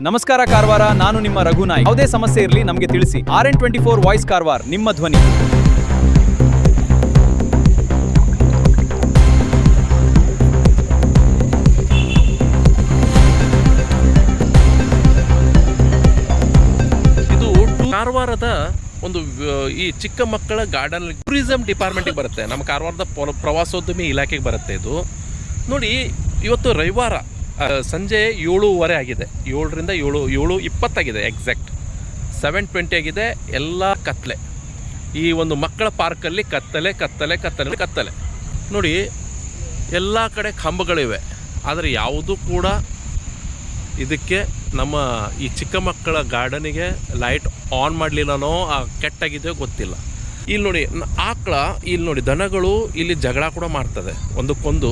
ನಮಸ್ಕಾರ ಕಾರವಾರ, ನಾನು ನಿಮ್ಮ ರಘುನಾಯ್. ಯಾವುದೇ ಸಮಸ್ಯೆ ಇರಲಿ ನಮಗೆ ತಿಳಿಸಿ. RN24 ವಾಯ್ಸ್ ಕಾರವಾರ, ನಿಮ್ಮ ಧ್ವನಿ. ಇದು ಕಾರವಾರದ ಒಂದು ಈ ಚಿಕ್ಕ ಮಕ್ಕಳ ಗಾರ್ಡನ್ ಟೂರಿಸಂ ಡಿಪಾರ್ಟ್ಮೆಂಟಿಗೆ ಬರುತ್ತೆ. ನಮ್ಮ ಕಾರವಾರದ ಪ್ರವಾಸೋದ್ಯಮಿ ಇಲಾಖೆಗೆ ಬರುತ್ತೆ ಇದು. ನೋಡಿ, ಇವತ್ತು ರವಿವಾರ ಸಂಜೆ 7:15 ಆಗಿದೆ. 7ರಿಂದ 7:20 ಆಗಿದೆ. ಎಕ್ಸಾಕ್ಟ್ 7:20 ಆಗಿದೆ. ಎಲ್ಲ ಕತ್ತಲೆ. ಈ ಒಂದು ಮಕ್ಕಳ ಪಾರ್ಕಲ್ಲಿ ಕತ್ತಲೆ ನೋಡಿ, ಎಲ್ಲ ಕಡೆ ಕಂಬಗಳಿವೆ. ಆದರೆ ಯಾವುದೂ ಕೂಡ ಇದಕ್ಕೆ ನಮ್ಮ ಈ ಚಿಕ್ಕ ಮಕ್ಕಳ ಗಾರ್ಡನಿಗೆ ಲೈಟ್ ಆನ್ ಮಾಡಲಿಲ್ಲನೋ ಕೆಟ್ಟಾಗಿದೆಯೋ ಗೊತ್ತಿಲ್ಲ. ಇಲ್ಲಿ ನೋಡಿ, ಆಕಳ, ಇಲ್ಲಿ ನೋಡಿ ದನಗಳು ಇಲ್ಲಿ ಜಗಳ ಕೂಡ ಮಾಡ್ತದೆ ಒಂದಕ್ಕೊಂದು.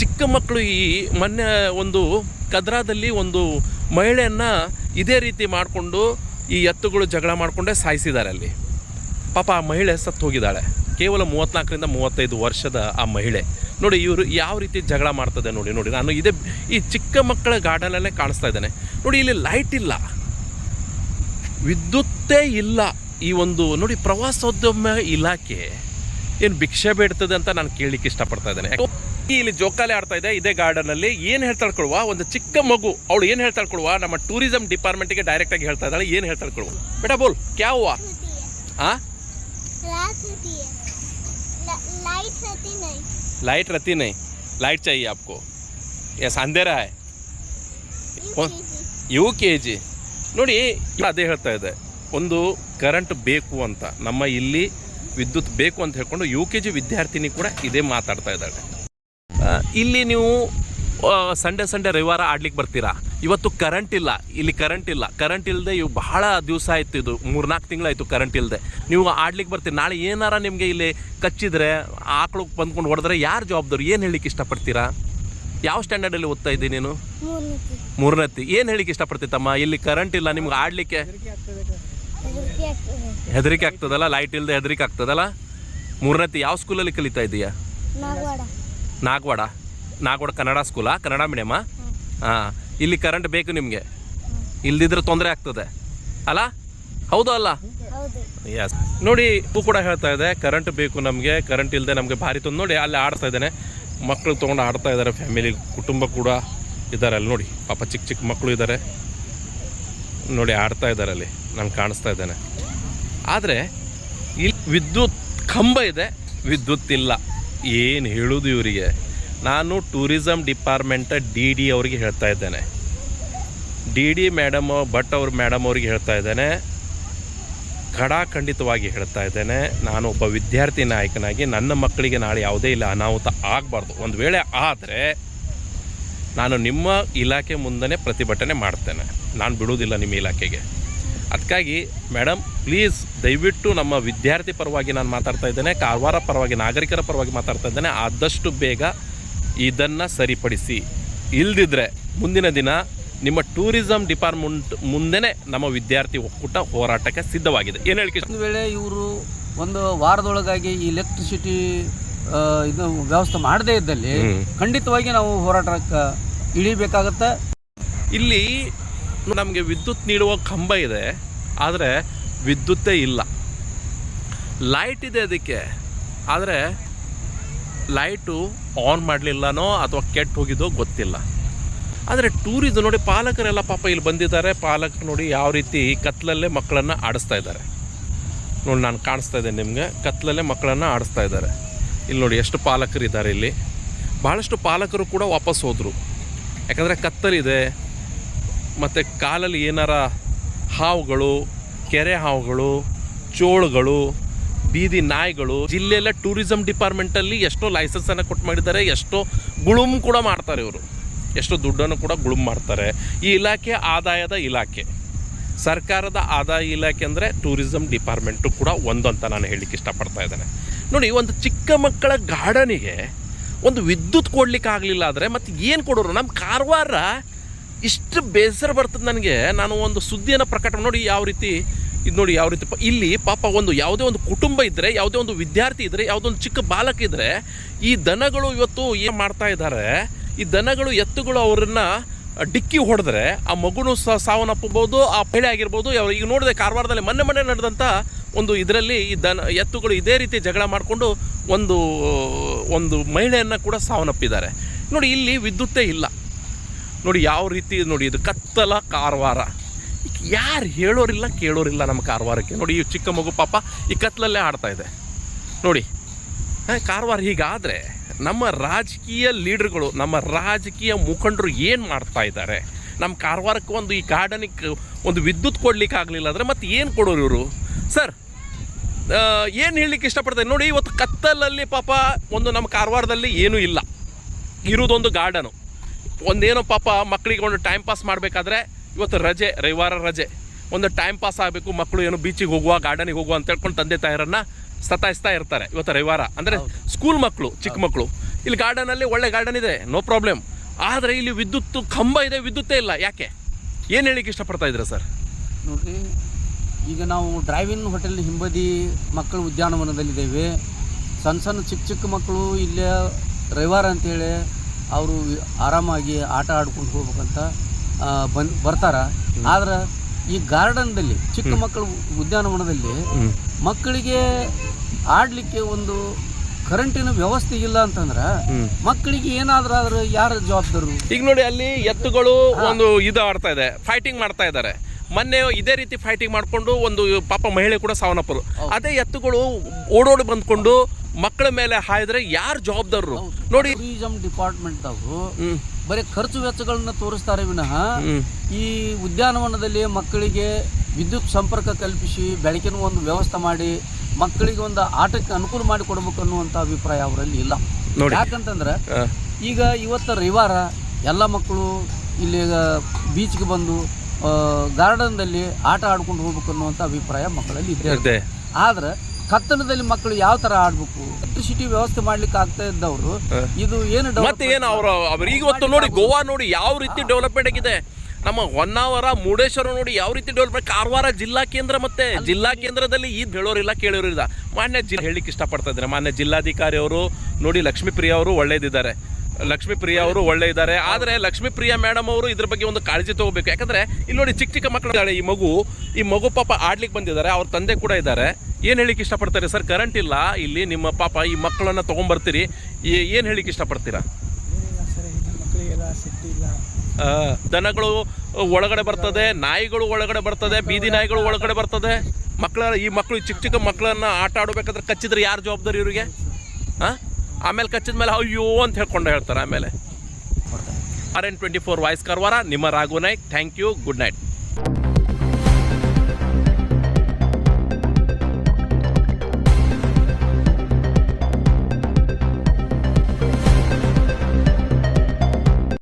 ಚಿಕ್ಕ ಮಕ್ಕಳು ಈ ಮೊನ್ನೆ ಒಂದು ಕದ್ರಾದಲ್ಲಿ ಒಂದು ಮಹಿಳೆಯನ್ನು ಇದೇ ರೀತಿ ಮಾಡಿಕೊಂಡು ಈ ಎತ್ತುಗಳು ಜಗಳ ಮಾಡಿಕೊಂಡೇ ಸಾಯಿಸಿದ್ದಾರೆ ಅಲ್ಲಿ. ಪಾಪ ಆ ಮಹಿಳೆ ಸತ್ತು ಹೋಗಿದ್ದಾಳೆ. ಕೇವಲ 34ರಿಂದ 35 ವರ್ಷದ ಆ ಮಹಿಳೆ. ನೋಡಿ ಇವರು ಯಾವ ರೀತಿ ಜಗಳ ಮಾಡ್ತದೆ ನೋಡಿ. ನಾನು ಇದೇ ಈ ಚಿಕ್ಕ ಮಕ್ಕಳ ಗಾರ್ಡನಲ್ಲೇ ಕಾಣಿಸ್ತಾ ಇದ್ದೇನೆ ನೋಡಿ. ಇಲ್ಲಿ ಲೈಟ್ ಇಲ್ಲ, ವಿದ್ಯುತ್ತೇ ಇಲ್ಲ. ಈ ಒಂದು ನೋಡಿ, ಪ್ರವಾಸೋದ್ಯಮ ಇಲಾಖೆ ಏನು ಭಿಕ್ಷೆ ಬೇಡ್ತದೆ ಅಂತ ನಾನು ಕೇಳಲಿಕ್ಕೆ ಇಷ್ಟಪಡ್ತಾ ಇದ್ದೇನೆ. ಇಲ್ಲಿ ಜೋಕಾಲಿ ಆಡ್ತಾ ಇದೆ ಇದೇ ಗಾರ್ಡನಲ್ಲಿ. ಏನು ಹೇಳ್ತಾಳ್ಕೊಳುವ ಒಂದು ಚಿಕ್ಕ ಮಗು, ಅವಳು ಏನು ಹೇಳ್ತಾಳ್ಕೊಳುವ ನಮ್ಮ ಟೂರಿಸಂ ಡಿಪಾರ್ಟ್ಮೆಂಟಿಗೆ ಡೈರೆಕ್ಟಾಗಿ ಹೇಳ್ತಾ ಇದ್ದಾಳೆ. ಏನು ಹೇಳ್ತಾಳ್ಕೊಳುವ ಬೇಟಾ ಬೋಲ್ ಕ್ಯಾ ಹುವಾ? लाइट रहती नहीं, लाइट चाहिए आपको. यस, अंधेरा है. UKG ನೋಡಿ, ಅದೇ ಹೇಳ್ತಾ ಇದೆ. ಒಂದು ಕರೆಂಟ್ ಬೇಕು ಅಂತ, ನಮ್ಮ ಇಲ್ಲಿ ವಿದ್ಯುತ್ ಬೇಕು ಅಂತ ಹೇಳ್ಕೊಂಡು UKG ವಿದ್ಯಾರ್ಥಿನಿ ಕೂಡ ಇದೇ ಮಾತಾಡ್ತಾ ಇದ್ದಾಳೆ. ಇಲ್ಲಿ ನೀವು ಸಂಡೇ ರವಿವಾರ ಆಡ್ಲಿಕ್ಕೆ ಬರ್ತೀರಾ. ಇವತ್ತು ಕರೆಂಟ್ ಇಲ್ಲ, ಇಲ್ಲಿ ಕರೆಂಟ್ ಇಲ್ಲದೆ ಇವು ಬಹಳ ದಿವಸ ಆಯಿತು. ಇದು 3-4 ತಿಂಗಳಾಯಿತು ಕರೆಂಟ್ ಇಲ್ಲದೆ. ನೀವು ಆಡ್ಲಿಕ್ಕೆ ಬರ್ತೀರಿ. ನಾಳೆ ಏನಾರ ನಿಮಗೆ ಇಲ್ಲಿ ಕಚ್ಚಿದ್ರೆ, ಆಕಳು ಬಂದ್ಕೊಂಡು ಹೊಡೆದ್ರೆ ಯಾರು ಜವಾಬ್ದಾರಿ? ಏನು ಹೇಳಿಕ್ಕೆ ಇಷ್ಟಪಡ್ತೀರಾ? ಯಾವ ಸ್ಟ್ಯಾಂಡರ್ಡಲ್ಲಿ ಓದ್ತಾ ಇದ್ದೀನಿ ನೀನು? 3ನೇತಿ. ಏನು ಹೇಳಿಕ್ಕೆ ಇಷ್ಟಪಡ್ತೀತಮ್ಮ? ಇಲ್ಲಿ ಕರೆಂಟ್ ಇಲ್ಲ, ನಿಮ್ಗೆ ಆಡಲಿಕ್ಕೆ ಹೆದರಿಕೆ ಆಗ್ತದಲ್ಲ, ಲೈಟ್ ಇಲ್ಲದೆ ಹೆದರಿಕೆ ಆಗ್ತದಲ್ಲ. 3ನೇತಿ. ಯಾವ ಸ್ಕೂಲಲ್ಲಿ ಕಲಿತಾ ಇದೀಯಾ? ನಾಗವಾಡ ಕನ್ನಡ ಸ್ಕೂಲಾ? ಕನ್ನಡ ಮೀಡಿಯಮಾ? ಹಾಂ. ಇಲ್ಲಿ ಕರೆಂಟ್ ಬೇಕು ನಿಮಗೆ, ಇಲ್ದಿದ್ರೆ ತೊಂದರೆ ಆಗ್ತದೆ ಅಲ್ಲ? ಹೌದು ಅಲ್ಲ? ಯಸ್. ನೋಡಿ, ಹೂ ಕೂಡ ಹೇಳ್ತಾ ಇದೆ ಕರೆಂಟ್ ಬೇಕು ನಮಗೆ, ಕರೆಂಟ್ ಇಲ್ಲದೆ ನಮಗೆ ಭಾರಿ ತೊಂದರೆ. ನೋಡಿ ಅಲ್ಲಿ ಆಡ್ತಾ ಇದ್ದೇನೆ, ಮಕ್ಕಳು ತೊಗೊಂಡು ಆಡ್ತಾ ಇದ್ದಾರೆ. ಫ್ಯಾಮಿಲಿ ಕುಟುಂಬ ಕೂಡ ಇದ್ದಾರೆ ಅಲ್ಲಿ ನೋಡಿ. ಪಾಪ ಚಿಕ್ಕ ಮಕ್ಕಳು ಇದ್ದಾರೆ ನೋಡಿ, ಆಡ್ತಾ ಇದ್ದಾರೆ ಅಲ್ಲಿ. ನಾನು ಕಾಣಿಸ್ತಾ ಇದ್ದೇನೆ. ಆದರೆ ಇಲ್ಲಿ ವಿದ್ಯುತ್ ಕಂಬ ಇದೆ, ವಿದ್ಯುತ್ ಇಲ್ಲ. ಏನು ಹೇಳೋದು ಇವರಿಗೆ? ನಾನು ಟೂರಿಸಂ ಡಿಪಾರ್ಟ್ಮೆಂಟ್ DD ಅವರಿಗೆ ಹೇಳ್ತಾ ಇದ್ದೇನೆ. DD ಮೇಡಮ್ ಭಟ್ ಮೇಡಮ್ ಅವರಿಗೆ ಹೇಳ್ತಾ ಇದ್ದೇನೆ, ಖಂಡಿತವಾಗಿ ಹೇಳ್ತಾ ಇದ್ದೇನೆ. ನಾನು ಒಬ್ಬ ವಿದ್ಯಾರ್ಥಿ ನಾಯಕನಾಗಿ ನನ್ನ ಮಕ್ಕಳಿಗೆ ನಾಳೆ ಯಾವುದೇ ಇಲ್ಲ ಅನಾಹುತ ಆಗಬಾರ್ದು. ಒಂದು ವೇಳೆ ಆದರೆ ನಾನು ನಿಮ್ಮ ಇಲಾಖೆ ಮುಂದೆ ಪ್ರತಿಭಟನೆ ಮಾಡ್ತೇನೆ. ನಾನು ಬಿಡುವುದಿಲ್ಲ ನಿಮ್ಮ ಇಲಾಖೆಗೆ. ಅದಕ್ಕಾಗಿ ಮೇಡಮ್ ಪ್ಲೀಸ್ ದಯವಿಟ್ಟು ನಮ್ಮ ವಿದ್ಯಾರ್ಥಿ ಪರವಾಗಿ ನಾನು ಮಾತಾಡ್ತಾ ಇದ್ದೇನೆ, ಕಾರವಾರ ಪರವಾಗಿ, ನಾಗರಿಕರ ಪರವಾಗಿ ಮಾತಾಡ್ತಾ ಇದ್ದೇನೆ. ಆದಷ್ಟು ಬೇಗ ಇದನ್ನು ಸರಿಪಡಿಸಿ. ಇಲ್ದಿದ್ರೆ ಮುಂದಿನ ದಿನ ನಿಮ್ಮ ಟೂರಿಸಂ ಡಿಪಾರ್ಟ್ಮೆಂಟ್ ಮುಂದೆನೇ ನಮ್ಮ ವಿದ್ಯಾರ್ಥಿ ಒಕ್ಕೂಟ ಹೋರಾಟಕ್ಕೆ ಸಿದ್ಧವಾಗಿದೆ. ಏನು ಹೇಳಿಕೆ? ಒಂದು ವೇಳೆ ಇವರು ಒಂದು ವಾರದೊಳಗಾಗಿ ಈ ಎಲೆಕ್ಟ್ರಿಸಿಟಿ ಇದು ವ್ಯವಸ್ಥೆ ಮಾಡದೇ ಇದ್ದಲ್ಲಿ ಖಂಡಿತವಾಗಿ ನಾವು ಹೋರಾಟಕ್ಕೆ ಇಳಿಬೇಕಾಗತ್ತೆ. ಇಲ್ಲಿ ನಮಗೆ ವಿದ್ಯುತ್ ನೀಡುವ ಕಂಬ ಇದೆ, ಆದರೆ ವಿದ್ಯುತ್ತೇ ಇಲ್ಲ. ಲೈಟ್ ಇದೆ ಅದಕ್ಕೆ, ಆದರೆ ಲೈಟು ಆನ್ ಮಾಡಲಿಲ್ಲನೋ ಅಥವಾ ಕೆಟ್ಟು ಹೋಗಿದ್ದೋ ಗೊತ್ತಿಲ್ಲ. ಆದರೆ ಟೂರಿಸಂ ನೋಡಿ, ಪಾಲಕರೆಲ್ಲ ಪಾಪ ಇಲ್ಲಿ ಬಂದಿದ್ದಾರೆ. ಪಾಲಕರು ನೋಡಿ ಯಾವ ರೀತಿ ಕತ್ಲಲ್ಲೇ ಮಕ್ಕಳನ್ನು ಆಡಿಸ್ತಾ ಇದ್ದಾರೆ ನೋಡಿ. ನಾನು ಕಾಣಿಸ್ತಾ ಇದ್ದೇನೆ ನಿಮಗೆ, ಕತ್ಲಲ್ಲೇ ಮಕ್ಕಳನ್ನು ಆಡಿಸ್ತಾ ಇದ್ದಾರೆ. ಇಲ್ಲಿ ನೋಡಿ ಎಷ್ಟು ಪಾಲಕರಿದ್ದಾರೆ. ಇಲ್ಲಿ ಭಾಳಷ್ಟು ಪಾಲಕರು ಕೂಡ ವಾಪಸ್ ಹೋದರು. ಯಾಕಂದರೆ ಕತ್ತಲಿದೆ, ಮತ್ತು ಕಾಲಲ್ಲಿ ಏನಾರ ಹಾವುಗಳು, ಕೆರೆ ಹಾವುಗಳು, ಚೋಳುಗಳು, ಬೀದಿ ನಾಯಿಗಳು. ಜಿಲ್ಲೆಯಲ್ಲ ಟೂರಿಸಂ ಡಿಪಾರ್ಟ್ಮೆಂಟಲ್ಲಿ ಎಷ್ಟೋ ಲೈಸೆನ್ಸನ್ನು ಕೊಟ್ಟು ಮಾಡಿದ್ದಾರೆ, ಎಷ್ಟೋ ಗುಳುಮ್ ಕೂಡ ಮಾಡ್ತಾರೆ ಇವರು, ಎಷ್ಟೋ ದುಡ್ಡನ್ನು ಕೂಡ ಗುಳುಮ್ ಮಾಡ್ತಾರೆ. ಈ ಇಲಾಖೆ ಆದಾಯದ ಇಲಾಖೆ, ಸರ್ಕಾರದ ಆದಾಯ ಇಲಾಖೆ ಅಂದರೆ ಟೂರಿಸಂ ಡಿಪಾರ್ಟ್ಮೆಂಟು ಕೂಡ ಒಂದು ಅಂತ ನಾನು ಹೇಳಲಿಕ್ಕೆ ಇಷ್ಟಪಡ್ತಾ ಇದ್ದೇನೆ. ನೋಡಿ, ಒಂದು ಚಿಕ್ಕ ಮಕ್ಕಳ ಗಾರ್ಡನಿಗೆ ಒಂದು ವಿದ್ಯುತ್ ಕೊಡ್ಲಿಕ್ಕೆ ಆಗಲಿಲ್ಲ ಆದರೆ ಮತ್ತು ಏನು ಕೊಡೋರು? ನಮ್ಮ ಕಾರವಾರ ಇಷ್ಟು ಬೇಸರ ಬರ್ತದೆ ನನಗೆ. ನಾನು ಒಂದು ಸುದ್ದಿಯನ್ನು ಪ್ರಕಟ ನೋಡಿ ಯಾವ ರೀತಿ ಇದು ನೋಡಿ, ಯಾವ ರೀತಿ ಇಲ್ಲಿ ಪಾಪ ಒಂದು ಯಾವುದೇ ಒಂದು ಕುಟುಂಬ ಇದ್ದರೆ, ಯಾವುದೇ ಒಂದು ವಿದ್ಯಾರ್ಥಿ ಇದ್ದರೆ, ಯಾವುದೋ ಒಂದು ಚಿಕ್ಕ ಬಾಲಕ ಇದ್ದರೆ, ಈ ದನಗಳು ಇವತ್ತು ಏನು ಮಾಡ್ತಾ ಇದ್ದಾರೆ? ಈ ದನಗಳು, ಎತ್ತುಗಳು ಅವರನ್ನು ಡಿಕ್ಕಿ ಹೊಡೆದ್ರೆ ಆ ಮಗುನೂ ಸಾವನ್ನಪ್ಪಬಹುದು, ಆ ಪೇಳೆ ಆಗಿರ್ಬೋದು. ಈಗ ನೋಡಿದೆ ಕಾರವಾರದಲ್ಲಿ ಮೊನ್ನೆ ನಡೆದಂಥ ಒಂದು ಇದರಲ್ಲಿ ಈ ಎತ್ತುಗಳು ಇದೇ ರೀತಿ ಜಗಳ ಮಾಡಿಕೊಂಡು ಒಂದು ಮಹಿಳೆಯನ್ನು ಕೂಡ ಸಾವನ್ನಪ್ಪಿದ್ದಾರೆ. ನೋಡಿ, ಇಲ್ಲಿ ವಿದ್ಯುತ್ತೇ ಇಲ್ಲ. ನೋಡಿ ಯಾವ ರೀತಿ, ನೋಡಿ ಇದು ಕತ್ತಲ ಕಾರವಾರ. ಯಾರು ಹೇಳೋರಿಲ್ಲ ಕೇಳೋರಿಲ್ಲ ನಮ್ಮ ಕಾರವಾರಕ್ಕೆ. ನೋಡಿ ಈ ಚಿಕ್ಕ ಮಗು ಪಾಪ ಈ ಕತ್ತಲಲ್ಲೇ ಆಡ್ತಾ ಇದೆ. ನೋಡಿ ಕಾರವಾರ ಹೀಗಾದರೆ ನಮ್ಮ ರಾಜಕೀಯ ಲೀಡರ್ಗಳು, ನಮ್ಮ ರಾಜಕೀಯ ಮುಖಂಡರು ಏನು ಮಾಡ್ತಾ ಇದ್ದಾರೆ? ನಮ್ಮ ಕಾರವಾರಕ್ಕೆ ಒಂದು ಈ ಗಾರ್ಡನಿಗೆ ಒಂದು ವಿದ್ಯುತ್ ಕೊಡ್ಲಿಕ್ಕೆ ಆಗಲಿಲ್ಲ ಅಂದರೆ ಮತ್ತೆ ಏನು ಕೊಡೋರು ಇವರು? ಸರ್ ಏನು ಹೇಳಲಿಕ್ಕೆ ಇಷ್ಟಪಡ್ತಾರೆ? ನೋಡಿ ಇವತ್ತು ಕತ್ತಲಲ್ಲಿ ಪಾಪ ಒಂದು ನಮ್ಮ ಕಾರವಾರದಲ್ಲಿ ಏನೂ ಇಲ್ಲ, ಇರೋದೊಂದು ಗಾರ್ಡನು. ಒಂದೇನೋ ಪಾಪ ಮಕ್ಕಳಿಗೆ ಒಂದು ಟೈಮ್ ಪಾಸ್ ಮಾಡಬೇಕಾದ್ರೆ ಇವತ್ತು ರಜೆ, ರವಿವಾರ ರಜೆ, ಒಂದು ಟೈಮ್ ಪಾಸ್ ಆಗಬೇಕು, ಮಕ್ಕಳು ಏನು ಬೀಚಿಗೆ ಹೋಗುವ, ಗಾರ್ಡನಿಗೆ ಹೋಗುವ ಅಂತ ಹೇಳ್ಕೊಂಡು ತಂದೆ ತಾಯರನ್ನು ಸತಾಯಿಸ್ತಾ ಇರ್ತಾರೆ. ಇವತ್ತು ರವಿವಾರ ಅಂದರೆ ಸ್ಕೂಲ್ ಮಕ್ಕಳು, ಚಿಕ್ಕ ಮಕ್ಕಳು. ಇಲ್ಲಿ ಗಾರ್ಡನಲ್ಲಿ ಒಳ್ಳೆ ಗಾರ್ಡನ್ ಇದೆ, ನೋ ಪ್ರಾಬ್ಲಮ್. ಆದರೆ ಇಲ್ಲಿ ವಿದ್ಯುತ್ ಕಂಬ ಇದೆ, ವಿದ್ಯುತ್ತೇ ಇಲ್ಲ. ಯಾಕೆ? ಏನು ಹೇಳಿಕ್ಕೆ ಇಷ್ಟಪಡ್ತಾ ಇದ್ದೀರಾ ಸರ್? ನೋಡಿರಿ, ಈಗ ನಾವು ಡ್ರೈವಿನ್ ಹೋಟೆಲ್ ಹಿಂಬದಿ ಮಕ್ಕಳು ಉದ್ಯಾನವನದಲ್ಲಿದ್ದೇವೆ. ಸಣ್ಣ ಚಿಕ್ಕ ಮಕ್ಕಳು ಇಲ್ಲೇ ರವಿವಾರ ಅಂತೇಳಿ ಅವರು ಆರಾಮಾಗಿ ಆಟ ಆಡ್ಕೊಂಡು ಹೋಗ್ಬೇಕಂತ ಬರ್ತಾರೆ. ಆದ್ರೆ ಈ ಗಾರ್ಡನ್ದಲ್ಲಿ, ಚಿಕ್ಕ ಮಕ್ಕಳು ಉದ್ಯಾನವನದಲ್ಲಿ ಮಕ್ಕಳಿಗೆ ಆಡಲಿಕ್ಕೆ ಒಂದು ಕರೆಂಟಿನ ವ್ಯವಸ್ಥೆ ಇಲ್ಲ ಅಂತಂದ್ರೆ ಮಕ್ಕಳಿಗೆ ಏನಾದ್ರೂ ಯಾರು ಜವಾಬ್ದಾರು? ಈಗ ನೋಡಿ, ಅಲ್ಲಿ ಎತ್ತುಗಳು ಒಂದು ಇದು ಆಡ್ತಾ ಇದೆ, ಫೈಟಿಂಗ್ ಮಾಡ್ತಾ ಇದ್ದಾರೆ. ಮೊನ್ನೆ ಇದೇ ರೀತಿ ಫೈಟಿಂಗ್ ಮಾಡಿಕೊಂಡು ಒಂದು ಪಾಪ ಮಹಿಳೆ ಕೂಡ ಸಾವನ್ನಪ್ಪರು. ಅದೇ ಎತ್ತುಗಳು ಓಡೋಡಿ ಬಂದ್ಕೊಂಡು ಮಕ್ಕಳ ಮೇಲೆ ಹಾಯಿದ್ರೆ ಯಾರು ಜವಾಬ್ದಾರರು? ನೋಡಿ, ಟೂರಿಸಂ ಡಿಪಾರ್ಟ್ಮೆಂಟ್ದವರು ಬರೀ ಖರ್ಚು ವೆಚ್ಚಗಳನ್ನ ತೋರಿಸ್ತಾರೆ ವಿನಃ ಈ ಉದ್ಯಾನವನದಲ್ಲಿ ಮಕ್ಕಳಿಗೆ ವಿದ್ಯುತ್ ಸಂಪರ್ಕ ಕಲ್ಪಿಸಿ ಬೆಳಕಿನ ಒಂದು ವ್ಯವಸ್ಥೆ ಮಾಡಿ ಮಕ್ಕಳಿಗೆ ಒಂದು ಆಟಕ್ಕೆ ಅನುಕೂಲ ಮಾಡಿ ಕೊಡ್ಬೇಕು ಅನ್ನುವಂಥ ಅಭಿಪ್ರಾಯ ಅವರಲ್ಲಿ ಇಲ್ಲ. ಯಾಕಂತಂದ್ರೆ ಈಗ ಇವತ್ತು ರವಿವಾರ ಎಲ್ಲ ಮಕ್ಕಳು ಇಲ್ಲಿ ಬೀಚ್ಗೆ ಬಂದು ಗಾರ್ಡನ್ದಲ್ಲಿ ಆಟ ಆಡ್ಕೊಂಡು ಹೋಗ್ಬೇಕು ಅನ್ನುವಂಥ ಅಭಿಪ್ರಾಯ ಮಕ್ಕಳಲ್ಲಿ ಇದೆ. ಆದ್ರೆ ಕತ್ತಲದಲ್ಲಿ ಮಕ್ಕಳು ಯಾವ ತರ ಆಡ್ಬೇಕು, ಎಲೆಕ್ಟ್ರಿಸಿಟಿ ವ್ಯವಸ್ಥೆ ಮಾಡ್ಲಿಕ್ಕೆ ಆಗ್ತಾ ಇದ್ದವರು ಇದು ಏನು ಮತ್ತೆ ಏನು ಅವರು ಈಗ ಹೊತ್ತು ನೋಡಿ ಗೋವಾ ನೋಡಿ ಯಾವ ರೀತಿ ಡೆವಲಪ್ಮೆಂಟ್ ಆಗಿದೆ. ನಮ್ಮ ಹೊನ್ನಾವರ ಮುರುಡೇಶ್ವರ ನೋಡಿ ಯಾವ ರೀತಿ ಡೆವಲಪ್ಮೆಂಟ್. ಕಾರವಾರ ಜಿಲ್ಲಾ ಕೇಂದ್ರ, ಮತ್ತೆ ಜಿಲ್ಲಾ ಕೇಂದ್ರದಲ್ಲಿ ಇದು ಹೇಳೋರಿಲ್ಲ ಕೇಳೋರಿಲ್ಲ. ಮಾನ್ಯ ಹೇಳಿಕ್ಕೆ ಇಷ್ಟಪಡ್ತಾ ಇದ್ದಾರೆ ಮಾನ್ಯ ಜಿಲ್ಲಾಧಿಕಾರಿ ಅವರು. ನೋಡಿ ಲಕ್ಷ್ಮೀಪ್ರಿಯ ಅವರು ಒಳ್ಳೇದಿದ್ದಾರೆ, ಲಕ್ಷ್ಮೀಪ್ರಿಯ ಅವರು ಒಳ್ಳೆ ಇದ್ದಾರೆ. ಆದರೆ ಲಕ್ಷ್ಮೀಪ್ರಿಯ ಮೇಡಮ್ ಅವರು ಇದ್ರ ಬಗ್ಗೆ ಒಂದು ಕಾಳಜಿ ತಗೋಬೇಕು. ಯಾಕಂದ್ರೆ ಇಲ್ಲಿ ನೋಡಿ ಚಿಕ್ಕ ಮಕ್ಕಳು, ಈ ಮಗು ಪಾಪ ಆಡ್ಲಿಕ್ಕೆ ಬಂದಿದ್ದಾರೆ, ಅವ್ರ ತಂದೆ ಕೂಡ ಇದ್ದಾರೆ. ಏನು ಹೇಳಿಕ್ಕೆ ಇಷ್ಟಪಡ್ತಾರೆ ಸರ್? ಕರೆಂಟ್ ಇಲ್ಲ ಇಲ್ಲಿ, ನಿಮ್ಮ ಪಾಪ ಈ ಮಕ್ಕಳನ್ನ ತೊಗೊಂಬರ್ತೀರಿ, ಏನು ಹೇಳಿಕ್ಕೆ ಇಷ್ಟಪಡ್ತೀರಾ? ದನಗಳು ಒಳಗಡೆ ಬರ್ತದೆ, ನಾಯಿಗಳು ಒಳಗಡೆ ಬರ್ತದೆ, ಬೀದಿ ನಾಯಿಗಳು ಒಳಗಡೆ ಬರ್ತದೆ. ಈ ಮಕ್ಕಳು ಚಿಕ್ಕ ಮಕ್ಕಳನ್ನ ಆಟ ಆಡಬೇಕಾದ್ರೆ ಕಚ್ಚಿದ್ರೆ ಯಾರು ಜವಾಬ್ದಾರಿ ಇವರಿಗೆ? ಆಮೇಲೆ ಕಚ್ಚಿದ ಮೇಲೆ ಅಯ್ಯೋ ಅಂತ ಹೇಳ್ತಾರೆ. ಆಮೇಲೆ RN24 ವಾಯ್ಸ್ ಕಾರವಾರ, ನಿಮ್ಮ Raghu Naik. Thank you, good night.